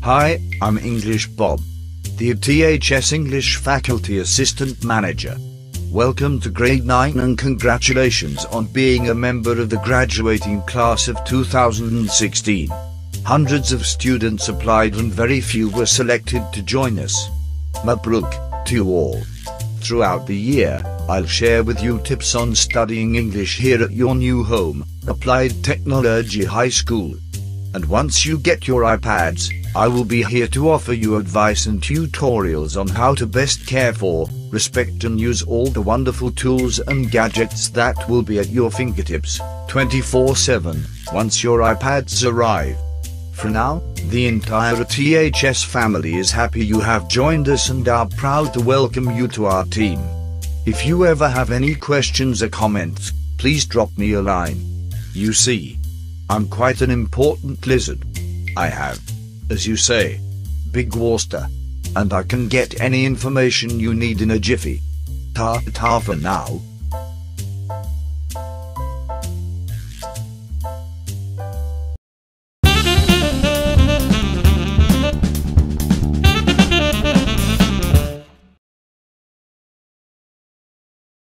Hi, I'm English Bob, the THS English Faculty Assistant Manager. Welcome to Grade 9 and congratulations on being a member of the graduating class of 2016. Hundreds of students applied and very few were selected to join us. Mabruk to you all. Throughout the year, I'll share with you tips on studying English here at your new home, Applied Technology High School. And once you get your iPads, I will be here to offer you advice and tutorials on how to best care for, respect and use all the wonderful tools and gadgets that will be at your fingertips, 24/7, once your iPads arrive. For now, the entire THS family is happy you have joined us and are proud to welcome you to our team. If you ever have any questions or comments, please drop me a line. You see, I'm quite an important lizard. I have, as you say, big Worcester, and I can get any information you need in a jiffy. Ta-ta for now.